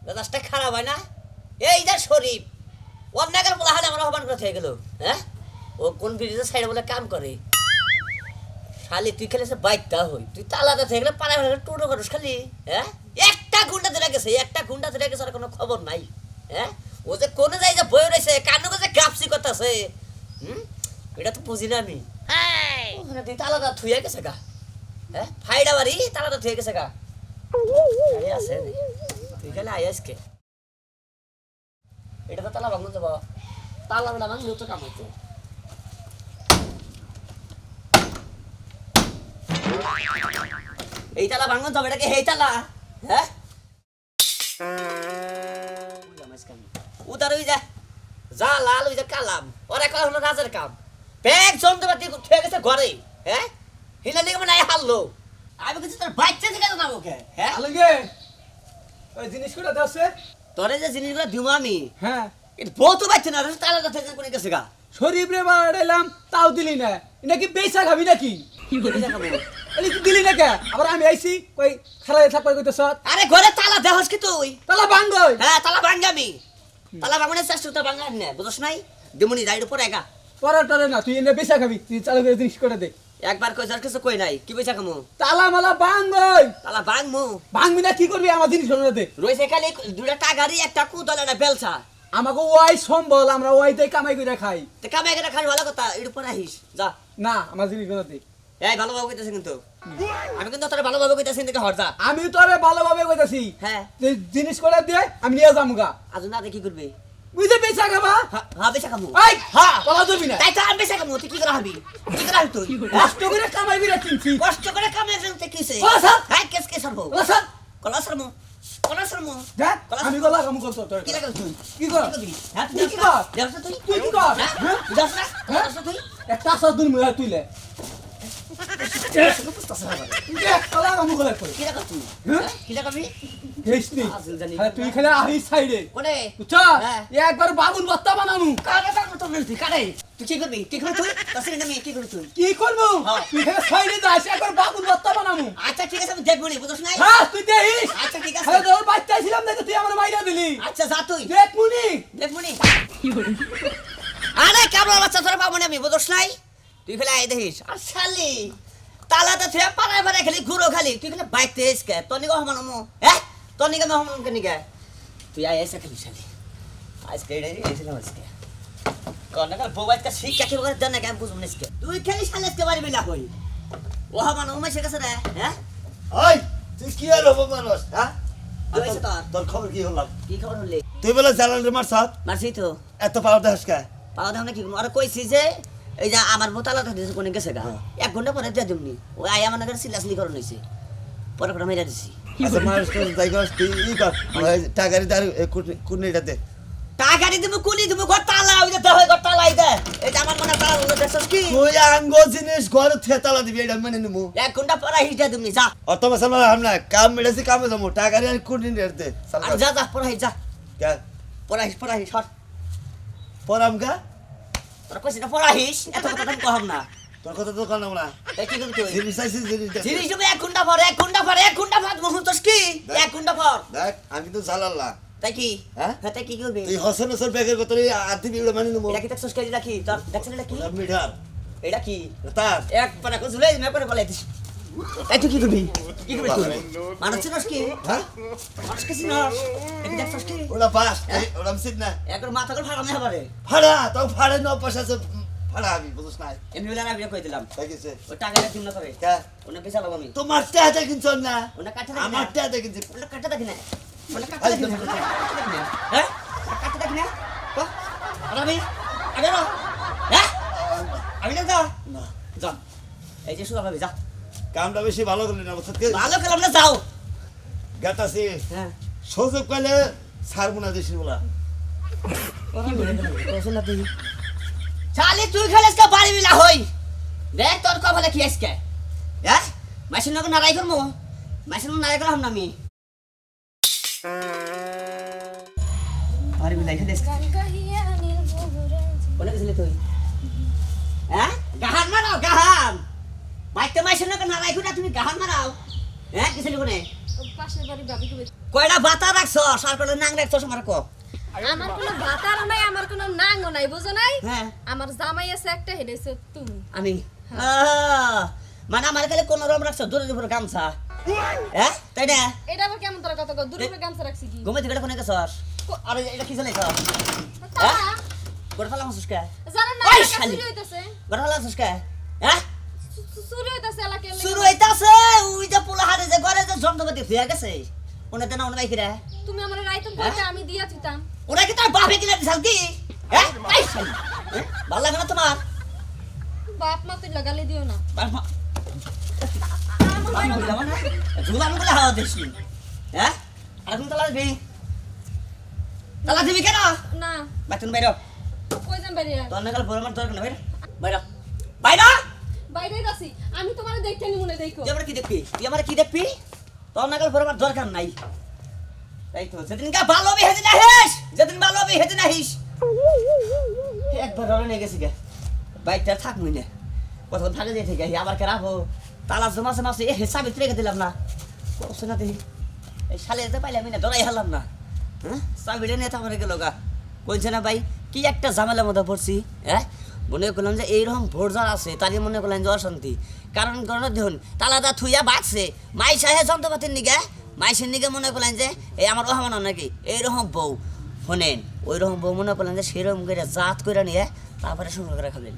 মেজাজটা খারাপ হয় না? এই যে শরীফ অন্যাকের বলা হলে আমার অপমান করে থেকে গেল। হ্যাঁ, ও কোন ব্রিজের সাইডে বলে কাম করে। শালি তুই খেলে বাইকটা হই, তুই তো আলাদা থেকে গেলে পাড়ায় পাড়ায় টোটো করিস খালি। হ্যাঁ, একটা গুন্ডা ধরে গেছে, একটা গুন্ডা ধরে গেছে, আর কোনো খবর নাই। হ্যাঁ, ও যে কোনে যায় যে বই রয়েছে, কানু যে গাপসি করতেছে, এটা তো বুঝি না আমি। ওখানে তুই তালাদা থুয়ে গেছে গা। হ্যাঁ, ফাইডা বাড়ি তালাদা থুয়ে গেছে গা। আছে তুই খেলে আইসকে এটা তো তালা ভাঙতে যাবো, তালা ভাঙলে তো কাম হইতো। এই তালা ভাঙন যাবে, এটাকে হেই তালা। হ্যাঁ, উদার ওই যা লাল ওই যে কালাম, ওর এক হলো রাজের কাম। ব্যাগ যন্ত্রপাতি থুয়ে গেছে ঘরে। হ্যাঁ, হিলা দিকে মানে হারলো। আমি কিছু তোর বাচ্চা থেকে না ওকে। হ্যাঁ, আলগে ওই জিনিসগুলো দাসে তোরে যে জিনিসগুলো দিমু আমি, হ্যাঁ এটা বহুত বাচ্চা না, তালা থেকে কোনে গেছে গা। শরীফ রে বাড়াইলাম তাও দিলি না, নাকি বেচা খাবি নাকি? এলি কি দিলি না কে? আবার আমি আইছি কই খারাই থাকবে কইতেছ। আরে ঘরে তালা দেহস কি তুই? তালা ভাঙ্গই। হ্যাঁ, তালা ভাঙ্গামি, তালা ভাঙনের চেষ্টা তো ভাঙার না, বুঝছ নাই? দিমুনি রাইড উপরে একা পরাটারে না, তুই এনে বেচা খাবি, তুই চালু করে জিনিস করে দে। একবার কই যার কিছু কই নাই, কি পয়সা কামু? তালা মালা ভাঙ্গই। তালা ভাঙমু, ভাঙবি না কি করবি? আমার জিনিস করে দে। রইছে খালি দুটা টাগারি একটা কুদলে না বেলসা। আমাকে ওয়াই সম্বল, আমরা ওয়াইতে কামাই করে খাই। তে কামে গেলে খালি ভালো কথা, এর উপরে আহিস যা। না, আমার জিনিস করে দে। এই ভালোভাবে কইতাছিস কিন্তু, আমি কিন্তু তোরে ভালোভাবে কইতাছি, দেখে হর যা। আমি তোরে ভালোভাবে কইতাছি, হ্যাঁ, যে জিনিস করে দে, আমি নিয়ে যামগা। আজ না কি করবে? বুঝে বেচা খাবা। হ্যাঁ, বেচা কামু। এই হ্যাঁ বলা যাবি না। তাই তো আমি বেচা কামু, তুই কি করা হবি? কি করা হবি তুই? কষ্ট করে কামাই করে কিনছি। কষ্ট করে কামে জানতে কিছে? বলা স্যার। হ্যাঁ, কেস হবো। বলা স্যার। কলা শর্মা, কলা শর্মা। দেখ আমি গলা কাম করতে তোর। কি লাগাল তুই? কি কর? হ্যাঁ, তুই কি কর? দেবস তুই? তুই কি কর? হ্যাঁ, হ্যাঁ? দেবস না? হ্যাঁ? দেবস তুই? একটা সাদুন মুয়া তুইলে। দেখ গলা কাম করে কই। কি লাগাল তুই? হ্যাঁ? কি লাগাবি? দেশনি। আসল জানি। আরে তুই খালি আহি সাইডে। কোনে? বুঝছো? হ্যাঁ। একবার বাবুল বত্তা বানামু। কারে কার মত বলতি? কারে? তুই কি করবি? কি করবি তুই? তাসির নামে কি করবি তুই? কি করবো? হ্যাঁ। তুই খালি সাইডে যাস, একবার বাবুল বত্তা বানামু। আচ্ছা ঠিক আছে, আমি দেখবো নি, বুঝছ নাই? হ্যাঁ তুই দেখিস। আচ্ছা ঠিক আছে। আরে তোর বাচ্চা ছিলাম না, তুই আমার মাইরা দিলি। আচ্ছা যা তুই। দেখ মুনি। দেখবো নি। আরে কাবলা বাচ্চা তোরা পাবো না আমি, বুঝছ নাই? তুই ফেলে আই দেখিস। আর শালি তালাতে ফেলে পাড়ায় পাড়ায় খালি ঘুরো খালি, তুই খালি বাইক তেজ কে তনিকে হমানো। হ্যাঁ, তনিকে হমানো কেন কে? তুই আই এসে খালি শালি আজকে এসেছিলাম আজকে কর্নাকাল বউবাইত কা শিক্ষা কি করে দেন না কেন বুঝুম না আজকে। তুই খালি শালি আজকে বাড়ি বিলা হই ও হমানো উমেশের কাছে রে। হ্যাঁ, ওই তুই কি আর হবো মানুষ? হ্যাঁ, কি হয়েছে তোর? তোর খবর কি হলাম? কি খবর হলি? তুই বলে জালাল মার সাথ মারছি তো, এত পাওয়ার দেখাস কে? পাওয়া দাও না কি আর কইছি যে এই যে আমার মোতালাটা দিয়েছে কোনে গেছে গা, হ্যাঁ। 1 ঘন্টা পরে দিয়ে দিমনি। ওই আই আমার নাগার সিলাসলি করন হইছে, পরে করে মেরা দিছি। আচ্ছা মানুষ তো তাই কর, তুই ই কর, টাকারি দাঁড়ি কুর্নিটা দে। টাকারি দিমু কুলি দিমু ঘর তালা ওই যে দেহ ঘর তালাই দে। এই যে আমার মনে তালা হলো দেখছস কি? তুই আঙ্গো জিনিস ঘর থেকে তালা দিবি, এটা মেনে নিমু। 1 ঘন্টা পরে হিটা দিমনি যা। অত মশলা আমরা কাম মেরেছি, কামে যাবো, টাকারি আর কুর্নি দে। আর যা যা পরে যা, কে পরে সর। পরাম কা? তোর কইছিস না পরে এত কথা আমি কহাম না। তোর কথা তো কানাম না। এই কি করবি তুই? জিনিস চাইছিস, জিনিস দে। জিনিস দিবি 1 ঘন্টা পর, 1 ঘন্টা পর, 1 ঘন্টা পর মুহূর্তস কি? 1 ঘন্টা পর। দেখ আমি তো জালাল না। তাই কি? হ্যাঁ? হ্যাঁ, তাই কি করবি? তুই হসন হসন ব্যাগের কথা আদি বিড়ে মেনে নিমু। এটা কি দেখছস কি এটা কি? তোর দেখছস এটা কি? মিঠার এটা কি? তার এক পারা কইছলে না করে বলাই দিস। এই তুই কি করবি? কি করবি তুই? মানুষ চিনস কি? হ্যাঁ, মানুষ কি চিনস? এটা দেখছস কি? ওটা পাস ওটা সিট না একবার মাথা করে ফাড়ামে হবারে। ভাড়া তো ভাড়া ন পয়সা আছে, ভাড়া আমি বুঝছ না। এমনি হলে আমি কই দিলাম। দেখিছে ওই টাকাটা দিন না করে। কে ওনে পয়সা পাবো আমি। তোমার টাকা কিনছ না, ওনে কাটা দেখি না। আমার টাকা কিনছি। ওনে কাটা দেখি না। ওনে কাটা দেখি না। হ্যাঁ? কাটা দেখি না। তো আর আমি আগে না। হ্যাঁ? আমি না যা। না যা। এই যে শুধু ভাবি যা। কামটা বেশি ভালো করলি না বুঝছ কি? ভালো খেলাম না যাও। গাতাছি হ্যাঁ। সুযোগ পাইলে ছাড়বো না দেশি বলা। চালি তুই খেলে আজকে বাড়ি মিলা হই দেখ তোর কপালে কি আজকে। হ্যাঁ, মাসির নকে নারাই করবো, মাসির নকে নারাই করলাম না আমি। বাড়ি মিলাই খেলে কোনে গেছিলি তুই? হ্যাঁ, গাহান মারাও গাহান। বাইতে মাসির নকে নারাই করে তুমি গাহান মারাও। হ্যাঁ, গেছিলি কোনে? পাশের বাড়ি ভাবি কবে কয়টা বাতা রাখছস আর কয়টা নাং রাখছস আমার ক আমার কোনো ভাতার নাই, আমার কোনো নাঙ্গও নাই, বুঝো নাই? হ্যাঁ আমার জামাই আছে একটা, হেডেছে তুমি। আমি মানে আমার কাছে কোন রকম রাখছ দূরে দূরে গামছা হ্যাঁ তাই না এটা আবার কেমন তোর কথা কও? দূরে গামছা রাখছি কি? ঘুমে থেকে কোনে গেছস আরে এটা কি চলে গেছ তারা, গোটা ফালা মাসুস কে জানো না, ওই এলাকা শালি। চুরি হইতাছে। গোটা ফালা মাসুস কে হ্যাঁ চুরি হইতাছে এলাকায় লেগে। শুরু হইতাছে ওই যে পোলা হাতে যে ঘরে যে যন্ত্রপাতি হয়ে গেছে ওনাতে না ওনা বাইকে রে তুমি আমার রাইতন কইতে আমি দিয়া দিতাম। ওরা কি তার বাপে কিনে দিছাল কি হ্যাঁ এই শালি ভালো লাগে না তোমার বাপ মা তুই লাগালে দিও না। বাপ মা জুলাম গুলো হাওয়া দেখছি হ্যাঁ আর তুমি তালা দিবি কেন না, বাতুন বাইরো কই যাম বাইরে? তোর নাগাল বড় মান তোর কেন বাইরো বাইরো বাইরো বাইরে যাচ্ছি আমি, তোমারে দেখতে নি মনে দেখো। তুই আমার কি দেখবি তোর নাগাল বড় মান দরকার নাই তাই তো যেদিন কা ভালো হবে সেদিন আহিস যেদিন ভালো হবে সেদিন আহিস একবার রনে নিয়ে গেছি গে বাইকটা থাক মুইনে কতক্ষণ থাকে দিয়ে থেকে আবার কে রাখো তালা জমাছে মাসে এ হিসাবে রেখে দিলাম না করছে না দেখি এই শালে যেতে পাইলাম না ধরাই হারলাম না হ্যাঁ চাবিটা নিয়ে তো আমার গেল গা কইছে না ভাই কি একটা ঝামেলার মধ্যে পড়ছি হ্যাঁ মনে করলাম যে এইরকম ভোরজার আছে তারই মনে করলাম যে অশান্তি কারণ দেখুন তালাটা থুইয়া বাঁচছে মাইসা হে যন্ত্রপাতির নিগে মাইসের নিগে মনে করলেন যে এই আমার রহমান নাকি এইরকম বউ শোনেন ওই রকম বউ মনে করলেন যে সেরকম করে জাত করে নিয়ে তারপরে সংগ্রহ করে খাবেন